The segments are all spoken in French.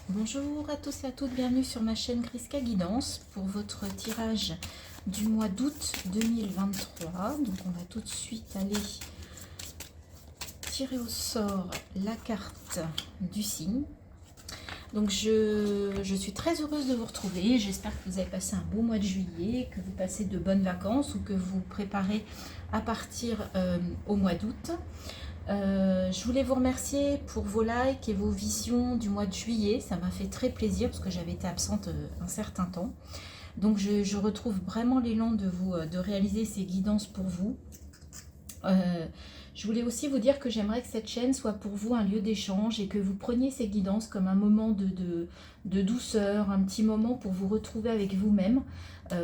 Bonjour à tous et à toutes, bienvenue sur ma chaîne Kriska Guidance pour votre tirage du mois d'août 2023. Donc on va tout de suite aller tirer au sort la carte du signe. Donc je suis très heureuse de vous retrouver, j'espère que vous avez passé un beau mois de juillet, que vous passez de bonnes vacances ou que vous préparez à partir au mois d'août. Je voulais vous remercier pour vos likes et vos visions du mois de juillet. Ça m'a fait très plaisir parce que j'avais été absente un certain temps. Donc je retrouve vraiment l'élan de réaliser ces guidances pour vous. Je voulais aussi vous dire que j'aimerais que cette chaîne soit pour vous un lieu d'échange et que vous preniez ces guidances comme un moment de douceur, un petit moment pour vous retrouver avec vous-même.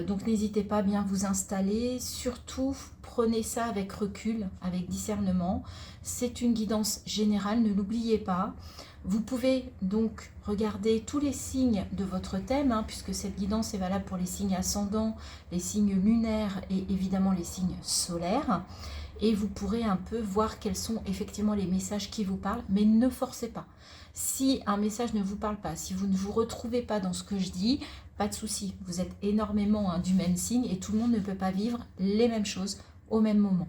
Donc n'hésitez pas à bien vous installer. Surtout, prenez ça avec recul, avec discernement. C'est une guidance générale, ne l'oubliez pas. Vous pouvez donc regarder tous les signes de votre thème, puisque cette guidance est valable pour les signes ascendants, les signes lunaires et évidemment les signes solaires. Et vous pourrez un peu voir quels sont effectivement les messages qui vous parlent, mais ne forcez pas. Si un message ne vous parle pas, si vous ne vous retrouvez pas dans ce que je dis, pas de souci. Vous êtes énormément du même signe et tout le monde ne peut pas vivre les mêmes choses au même moment.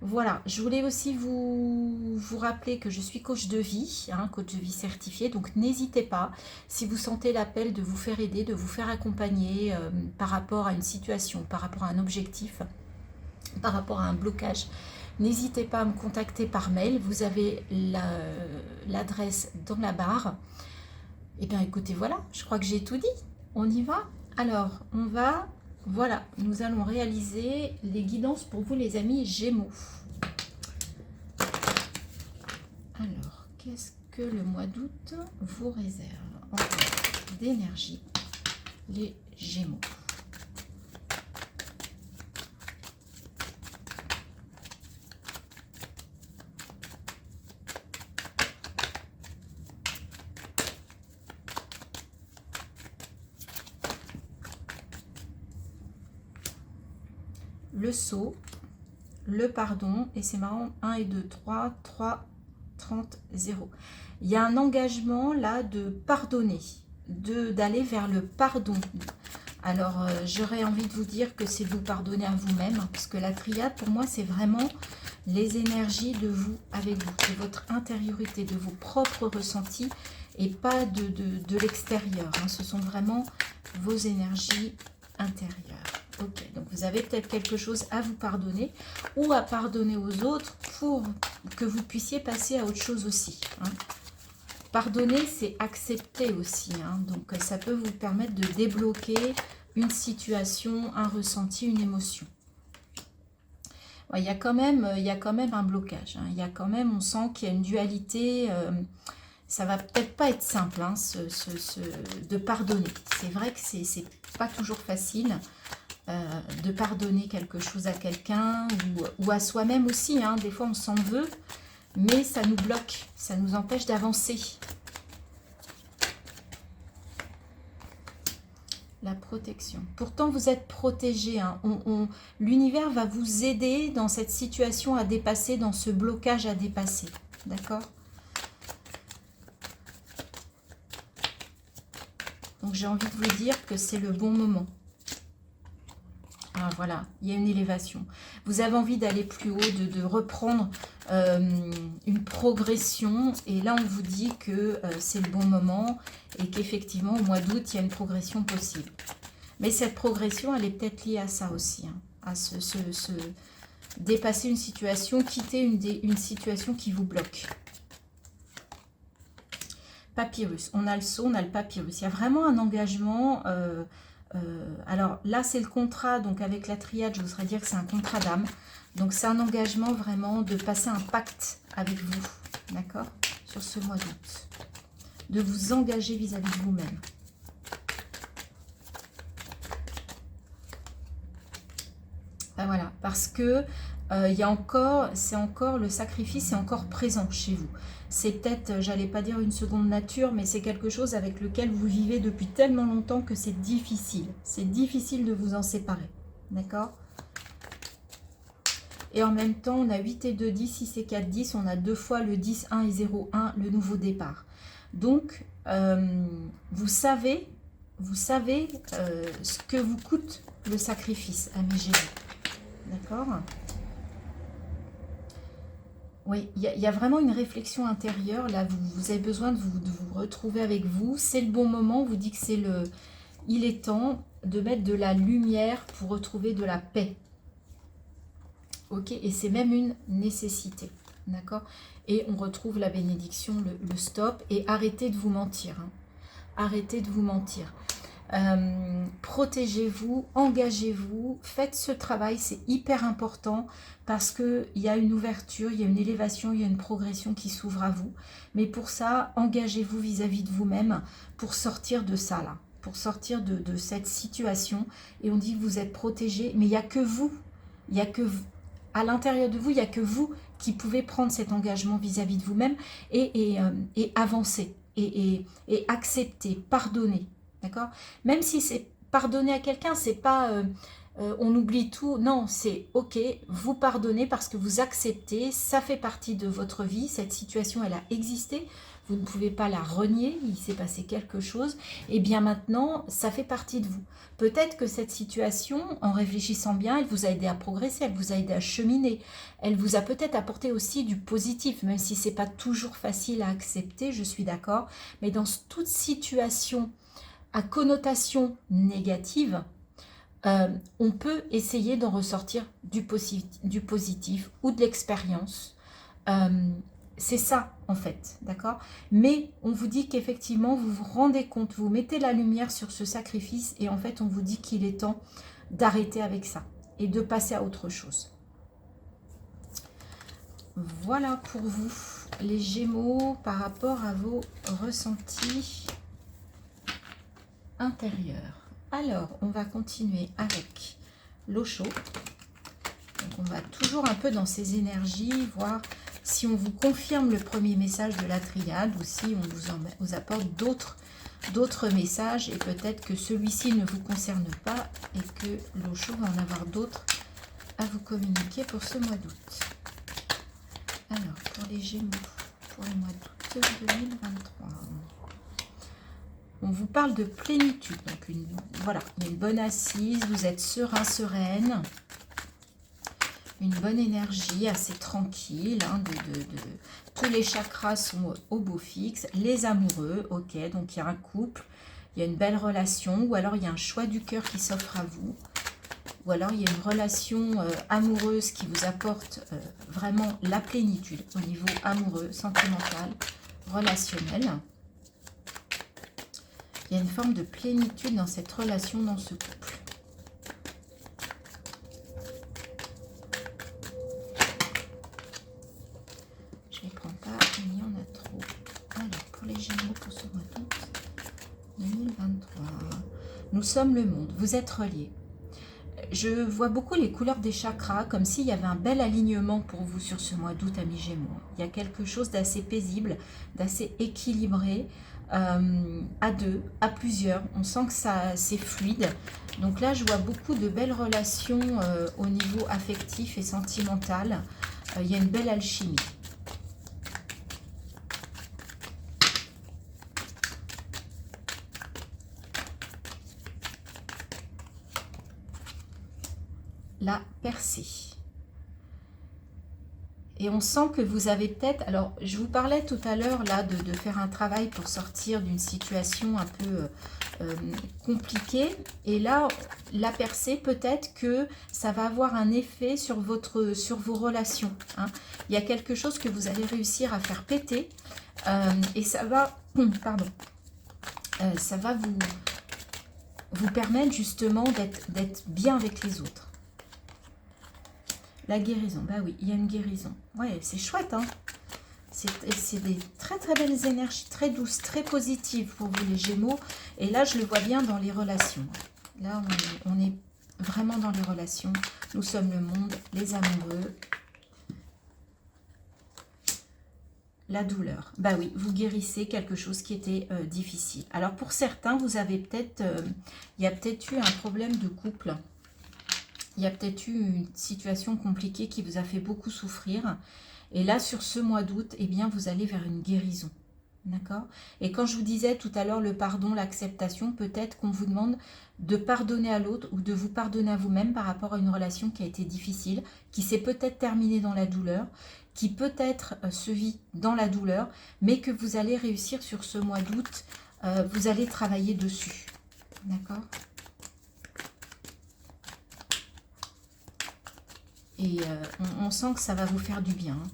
Voilà, je voulais aussi vous rappeler que je suis coach de vie, coach de vie certifié, donc n'hésitez pas, si vous sentez l'appel de vous faire aider, de vous faire accompagner par rapport à une situation, par rapport à un objectif, par rapport à un blocage, n'hésitez pas à me contacter par mail. Vous avez l'adresse dans la barre. Et bien écoutez, voilà, je crois que j'ai tout dit. On y va? Alors, voilà, nous allons réaliser les guidances pour vous les amis Gémeaux. Alors, qu'est-ce que le mois d'août vous réserve en termes d'énergie, les Gémeaux? Le sceau, le pardon, et c'est marrant, 1 et 2, 3, 30, 0. Il y a un engagement là de pardonner, d'aller vers le pardon. Alors, j'aurais envie de vous dire que c'est vous pardonner à vous-même, parce que la triade, pour moi, c'est vraiment les énergies de vous, avec vous, de votre intériorité, de vos propres ressentis, et pas de l'extérieur. Ce sont vraiment vos énergies intérieures. Ok, donc vous avez peut-être quelque chose à vous pardonner ou à pardonner aux autres pour que vous puissiez passer à autre chose aussi. Pardonner, c'est accepter aussi. Donc ça peut vous permettre de débloquer une situation, un ressenti, une émotion. Ouais, il y a quand même un blocage. Il y a quand même, on sent qu'il y a une dualité. Ça va peut-être pas être simple de pardonner. C'est vrai que c'est pas toujours facile. De pardonner quelque chose à quelqu'un ou à soi-même aussi. Des fois, on s'en veut, mais ça nous bloque, ça nous empêche d'avancer. La protection. Pourtant, vous êtes protégé. L'univers va vous aider dans cette situation à dépasser, dans ce blocage à dépasser. D'accord ? Donc, j'ai envie de vous dire que c'est le bon moment. Ah, voilà, il y a une élévation. Vous avez envie d'aller plus haut, de reprendre une progression. Et là, on vous dit que c'est le bon moment et qu'effectivement, au mois d'août, il y a une progression possible. Mais cette progression, elle est peut-être liée à ça aussi. À dépasser une situation, quitter une situation qui vous bloque. Papyrus. On a le sceau, on a le papyrus. Il y a vraiment un engagement... alors là c'est le contrat, donc avec la triade je voudrais dire que c'est un contrat d'âme, donc c'est un engagement vraiment de passer un pacte avec vous, d'accord, sur ce mois d'août, de vous engager vis-à-vis de vous-même. Ben voilà, parce que c'est encore le sacrifice est encore présent chez vous. C'est peut-être, j'allais pas dire une seconde nature, mais c'est quelque chose avec lequel vous vivez depuis tellement longtemps que c'est difficile. C'est difficile de vous en séparer. D'accord ? Et en même temps, on a 8 et 2, 10, 6 et 4, 10. On a deux fois le 10, 1 et 0, 1, le nouveau départ. Donc, vous savez ce que vous coûte le sacrifice, amis Gémeaux. D'accord? Oui, il y a vraiment une réflexion intérieure. Là, vous avez besoin de vous retrouver avec vous. C'est le bon moment. On vous dit que c'est le... Il est temps de mettre de la lumière pour retrouver de la paix. Ok? Et c'est même une nécessité. D'accord? Et on retrouve la bénédiction, le stop. Et arrêtez de vous mentir. Hein. Arrêtez de vous mentir. Protégez-vous, engagez-vous, faites ce travail, c'est hyper important parce qu'il y a une ouverture, il y a une élévation, il y a une progression qui s'ouvre à vous. Mais pour ça, engagez-vous vis-à-vis de vous-même pour sortir de ça là, pour sortir de cette situation. Et on dit que vous êtes protégé, mais il n'y a que vous, il n'y a que vous. À l'intérieur de vous, il n'y a que vous qui pouvez prendre cet engagement vis-à-vis de vous-même et avancer et accepter, pardonner. D'accord? Même si c'est pardonner à quelqu'un, c'est pas on oublie tout. Non, c'est ok, vous pardonnez parce que vous acceptez, ça fait partie de votre vie, cette situation, elle a existé, vous ne pouvez pas la renier, il s'est passé quelque chose, et bien maintenant, ça fait partie de vous. Peut-être que cette situation, en réfléchissant bien, elle vous a aidé à progresser, elle vous a aidé à cheminer, elle vous a peut-être apporté aussi du positif, même si c'est pas toujours facile à accepter, je suis d'accord, mais dans toute situation à connotation négative, on peut essayer d'en ressortir du positif ou de l'expérience. C'est ça, en fait, d'accord? Mais on vous dit qu'effectivement, vous vous rendez compte, vous mettez la lumière sur ce sacrifice et en fait, on vous dit qu'il est temps d'arrêter avec ça et de passer à autre chose. Voilà pour vous, les Gémeaux, par rapport à vos ressentis intérieur. Alors, on va continuer avec l'eau chaude. Donc, on va toujours un peu dans ces énergies, voir si on vous confirme le premier message de la triade ou si on vous apporte d'autres messages et peut-être que celui-ci ne vous concerne pas et que l'eau chaude va en avoir d'autres à vous communiquer pour ce mois d'août. Alors, pour les Gémeaux, pour le mois d'août 2023... On vous parle de plénitude, donc voilà, il y a une bonne assise, vous êtes serein, sereine, une bonne énergie, assez tranquille, hein, tous les chakras sont au beau fixe, les amoureux, ok, donc il y a un couple, il y a une belle relation, ou alors il y a un choix du cœur qui s'offre à vous, ou alors il y a une relation amoureuse qui vous apporte vraiment la plénitude au niveau amoureux, sentimental, relationnel. Il y a une forme de plénitude dans cette relation, dans ce couple. Je ne les prends pas, il y en a trop. Alors, pour les Gémeaux, pour ce mois d'août 2023, nous sommes le monde, vous êtes reliés. Je vois beaucoup les couleurs des chakras, comme s'il y avait un bel alignement pour vous sur ce mois d'août, amis Gémeaux. Il y a quelque chose d'assez paisible, d'assez équilibré, à deux, à plusieurs. On sent que c'est fluide. Donc là, je vois beaucoup de belles relations au niveau affectif et sentimental. Il y a une belle alchimie. La percée. Et on sent que vous avez peut-être... Alors, je vous parlais tout à l'heure là de faire un travail pour sortir d'une situation un peu compliquée. Et là, la percée, peut-être que ça va avoir un effet sur vos relations. Hein. Il y a quelque chose que vous allez réussir à faire péter. Et ça va... Pardon. Ça va vous permettre justement d'être bien avec les autres. La guérison, bah oui, il y a une guérison. Ouais, c'est chouette, hein. C'est des très très belles énergies, très douces, très positives pour vous les Gémeaux. Et là, je le vois bien dans les relations. Là, on est vraiment dans les relations. Nous sommes le monde, les amoureux. La douleur. Bah oui, vous guérissez quelque chose qui était difficile. Alors pour certains, vous avez peut-être... il y a peut-être eu un problème de couple. Il y a peut-être eu une situation compliquée qui vous a fait beaucoup souffrir. Et là, sur ce mois d'août, eh bien, vous allez vers une guérison. D'accord? Et quand je vous disais tout à l'heure le pardon, l'acceptation, peut-être qu'on vous demande de pardonner à l'autre ou de vous pardonner à vous-même par rapport à une relation qui a été difficile, qui s'est peut-être terminée dans la douleur, qui peut-être se vit dans la douleur, mais que vous allez réussir sur ce mois d'août, vous allez travailler dessus. D'accord? Et on sent que ça va vous faire du bien. Hein.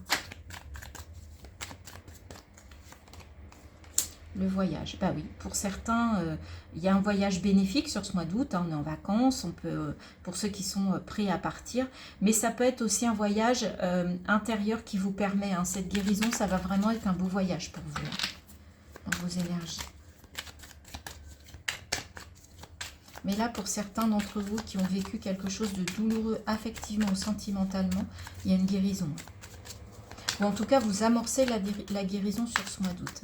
Le voyage, bah oui, pour certains, il y a un voyage bénéfique sur ce mois d'août, hein, on est en vacances, on peut, pour ceux qui sont prêts à partir, mais ça peut être aussi un voyage intérieur qui vous permet, hein, cette guérison, ça va vraiment être un beau voyage pour vous, hein, dans vos énergies. Mais là, pour certains d'entre vous qui ont vécu quelque chose de douloureux affectivement ou sentimentalement, il y a une guérison. Ou en tout cas, vous amorcez la guérison sur ce mois d'août.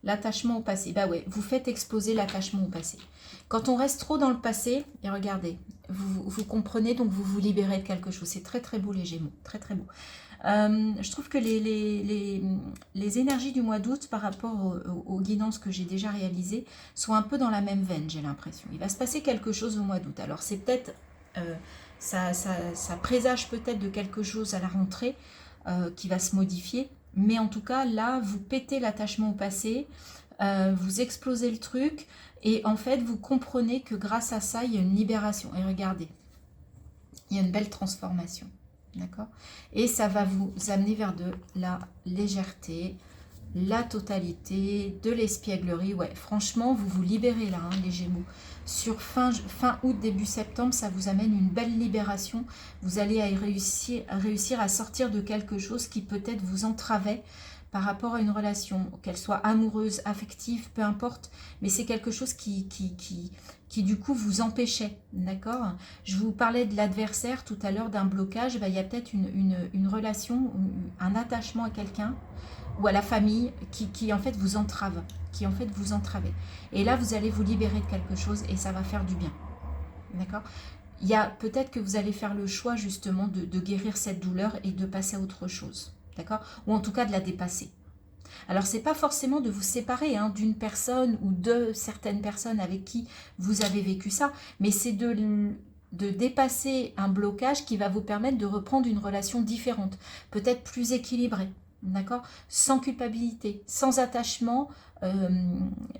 L'attachement au passé. Bah ouais, vous faites exploser l'attachement au passé. Quand on reste trop dans le passé, et regardez, vous comprenez, donc vous vous libérez de quelque chose. C'est très très beau les Gémeaux, très très beau. Je trouve que les énergies du mois d'août par rapport aux guidances que j'ai déjà réalisées sont un peu dans la même veine, j'ai l'impression. Il va se passer quelque chose au mois d'août. Alors c'est peut-être, ça présage peut-être de quelque chose à la rentrée qui va se modifier. Mais en tout cas, là, vous pétez l'attachement au passé, vous explosez le truc, et en fait, vous comprenez que grâce à ça, il y a une libération. Et regardez, il y a une belle transformation, d'accord? Et ça va vous amener vers de la légèreté, la totalité, de l'espièglerie. Ouais, franchement, vous vous libérez là, hein, les Gémeaux. Sur fin août, début septembre, ça vous amène une belle libération. Vous allez réussir à sortir de quelque chose qui peut-être vous entravait par rapport à une relation, qu'elle soit amoureuse, affective, peu importe. Mais c'est quelque chose qui du coup vous empêchait, d'accord? Je vous parlais de l'adversaire tout à l'heure, d'un blocage. Ben, il y a peut-être une relation, un attachement à quelqu'un ou à la famille qui en fait vous entrave, Et là, vous allez vous libérer de quelque chose et ça va faire du bien. D'accord? Il y a peut-être que vous allez faire le choix justement de guérir cette douleur et de passer à autre chose. D'accord? Ou en tout cas de la dépasser. Alors, c'est pas forcément de vous séparer hein, d'une personne ou de certaines personnes avec qui vous avez vécu ça, mais c'est de dépasser un blocage qui va vous permettre de reprendre une relation différente, peut-être plus équilibrée. D'accord? Sans culpabilité, sans attachement.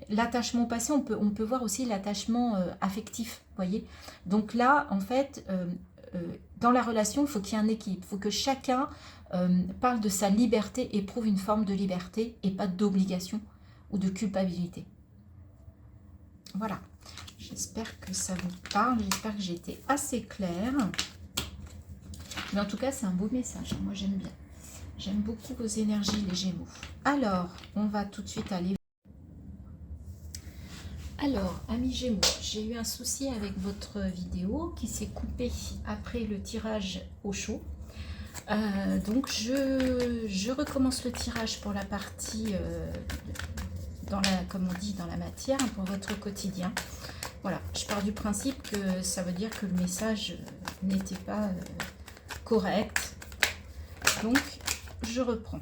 L'attachement au passé, on peut voir aussi l'attachement affectif, voyez. Donc là, en fait, dans la relation, il faut qu'il y ait un équilibre. Il faut que chacun parle de sa liberté, éprouve une forme de liberté et pas d'obligation ou de culpabilité. Voilà. J'espère que ça vous parle. J'espère que j'ai été assez claire. Mais en tout cas, c'est un beau message. Moi, j'aime bien. J'aime beaucoup vos énergies, les Gémeaux. Alors, on va tout de suite aller. Alors, amis Gémeaux, j'ai eu un souci avec votre vidéo qui s'est coupée après le tirage au chaud. Donc, je recommence le tirage pour la partie, comme on dit, dans la matière, pour votre quotidien. Voilà, je pars du principe que ça veut dire que le message n'était pas correct. Donc, je reprends.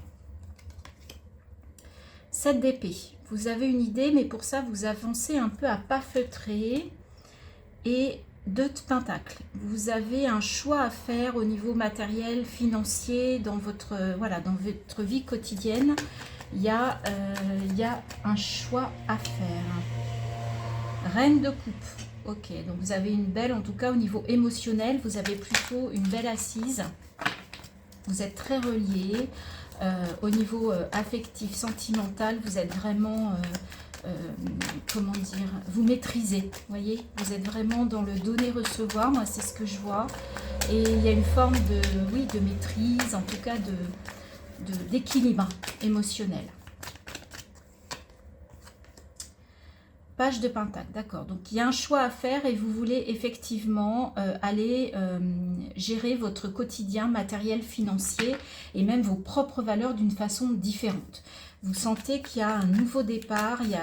7 d'épée. Vous avez une idée, mais pour ça, vous avancez un peu à pas feutrer. Et 2 de pentacles. Vous avez un choix à faire au niveau matériel, financier, dans votre, dans votre vie quotidienne. Il y a un choix à faire. Reine de coupe. Ok, donc vous avez une belle, en tout cas au niveau émotionnel, vous avez plutôt une belle assise. Vous êtes très reliés. Au niveau affectif, sentimental, vous êtes vraiment, comment dire, vous maîtrisez, voyez, vous êtes vraiment dans le donner-recevoir, moi c'est ce que je vois, et il y a une forme de maîtrise, en tout cas d'équilibre émotionnel. Page de Pentacle, d'accord. Donc, il y a un choix à faire et vous voulez effectivement aller gérer votre quotidien matériel, financier et même vos propres valeurs d'une façon différente. Vous sentez qu'il y a un nouveau départ, il y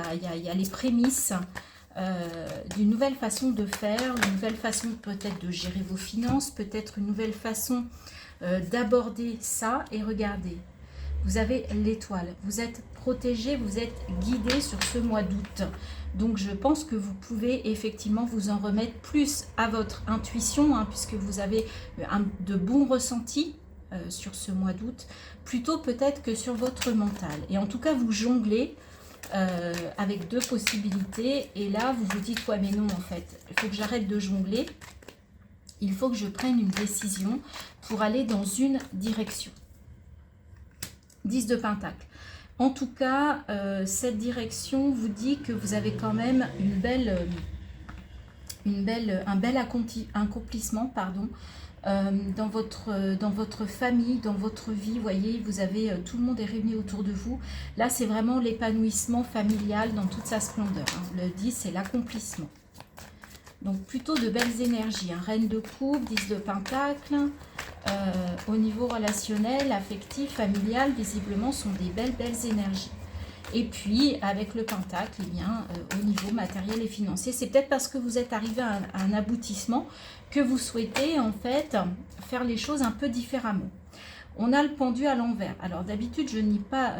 a les prémices d'une nouvelle façon de faire, une nouvelle façon peut-être de gérer vos finances, peut-être une nouvelle façon d'aborder ça. Et regardez, vous avez l'étoile, vous êtes protégé, vous êtes guidé sur ce mois d'août. Donc je pense que vous pouvez effectivement vous en remettre plus à votre intuition, hein, puisque vous avez de bons ressentis sur ce mois d'août, plutôt peut-être que sur votre mental. Et en tout cas, vous jonglez avec deux possibilités. Et là, vous vous dites, ouais mais non, en fait, il faut que j'arrête de jongler. Il faut que je prenne une décision pour aller dans une direction. 10 de Pentacle. En tout cas, cette direction vous dit que vous avez quand même un bel accomplissement, pardon, dans votre famille, dans votre vie. Vous voyez, vous avez tout le monde est réuni autour de vous. Là, c'est vraiment l'épanouissement familial dans toute sa splendeur, hein. Le 10, c'est l'accomplissement. Donc, plutôt de belles énergies, hein. Reine de coupe, 10 de Pentacle. Au niveau relationnel, affectif, familial, visiblement, sont des belles énergies. Et puis, avec le Pentacle, eh bien, au niveau matériel et financier, c'est peut-être parce que vous êtes arrivé à un aboutissement que vous souhaitez, en fait, faire les choses un peu différemment. On a le pendu à l'envers. Alors, d'habitude, je ne lis pas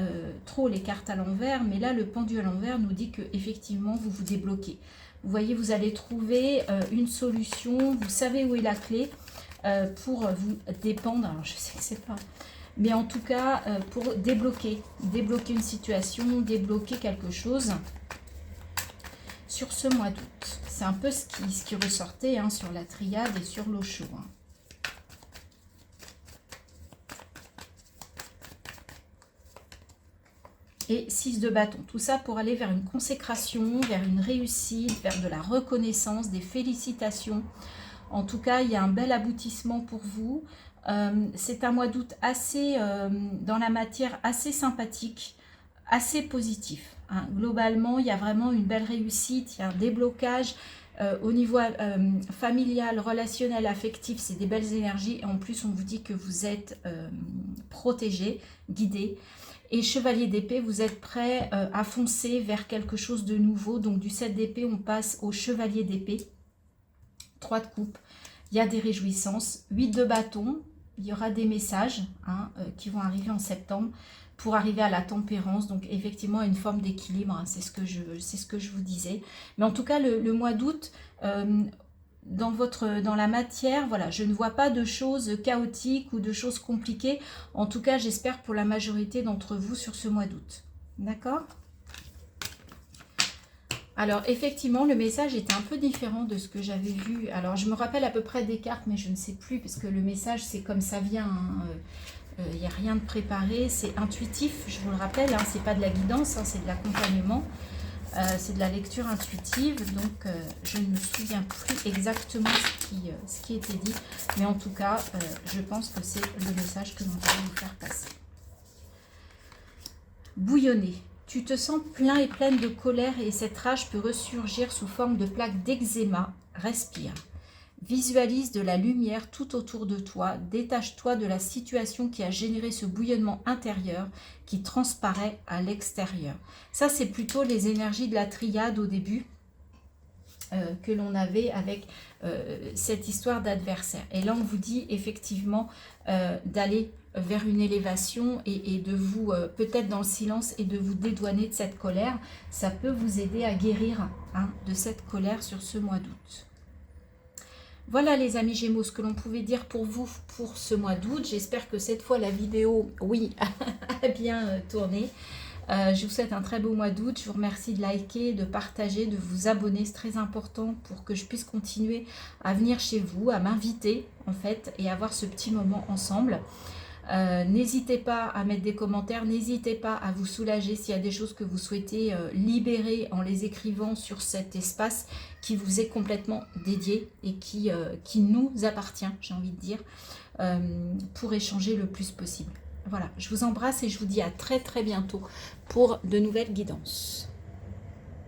trop les cartes à l'envers, mais là, le pendu à l'envers nous dit que effectivement, vous vous débloquez. Vous voyez, vous allez trouver une solution, vous savez où est la clé pour vous dépendre. Alors, je sais que c'est pas... Mais en tout cas, pour débloquer une situation, débloquer quelque chose sur ce mois d'août. C'est un peu ce qui ressortait, hein, sur la triade et sur l'Osho, hein. Et 6 de bâton. Tout ça pour aller vers une consécration, vers une réussite, vers de la reconnaissance, des félicitations. En tout cas, il y a un bel aboutissement pour vous. C'est un mois d'août assez, dans la matière, assez sympathique, assez positif, hein. Globalement, il y a vraiment une belle réussite, il y a un déblocage au niveau familial, relationnel, affectif, c'est des belles énergies. Et en plus, on vous dit que vous êtes protégé, guidé. Et chevalier d'épée, vous êtes prêt à foncer vers quelque chose de nouveau. Donc du 7 d'épée, on passe au chevalier d'épée. 3 de coupe, il y a des réjouissances. 8 de bâton, il y aura des messages, hein, qui vont arriver en septembre pour arriver à la tempérance. Donc effectivement, une forme d'équilibre, hein, c'est ce que je vous disais. Mais en tout cas, le mois d'août, dans la matière, voilà, je ne vois pas de choses chaotiques ou de choses compliquées. En tout cas, j'espère pour la majorité d'entre vous sur ce mois d'août. D'accord ? Alors, effectivement, le message était un peu différent de ce que j'avais vu. Alors, je me rappelle à peu près des cartes, mais je ne sais plus, parce que le message, c'est comme ça vient, hein. Il n'y a rien de préparé, c'est intuitif, je vous le rappelle, hein, c'est pas de la guidance, hein, c'est de l'accompagnement. C'est de la lecture intuitive, donc je ne me souviens plus exactement ce qui était dit, mais en tout cas, je pense que c'est le message que l'on va vous faire passer. Bouillonner. Tu te sens plein et pleine de colère et cette rage peut ressurgir sous forme de plaques d'eczéma. Respire. Visualise de la lumière tout autour de toi. Détache-toi de la situation qui a généré ce bouillonnement intérieur qui transparaît à l'extérieur. Ça, c'est plutôt les énergies de la triade au début que l'on avait avec cette histoire d'adversaire. Et là, on vous dit effectivement d'aller vers une élévation et de vous, peut-être dans le silence, et de vous dédouaner de cette colère. Ça peut vous aider à guérir, hein, de cette colère sur ce mois d'août. Voilà les amis Gémeaux, ce que l'on pouvait dire pour vous pour ce mois d'août. J'espère que cette fois la vidéo, oui, a bien tourné. Je vous souhaite un très beau mois d'août. Je vous remercie de liker, de partager, de vous abonner. C'est très important pour que je puisse continuer à venir chez vous, à m'inviter en fait et avoir ce petit moment ensemble. N'hésitez pas à mettre des commentaires, n'hésitez pas à vous soulager s'il y a des choses que vous souhaitez libérer en les écrivant sur cet espace qui vous est complètement dédié et qui nous appartient, j'ai envie de dire, pour échanger le plus possible. Voilà, je vous embrasse et je vous dis à très bientôt pour de nouvelles guidances.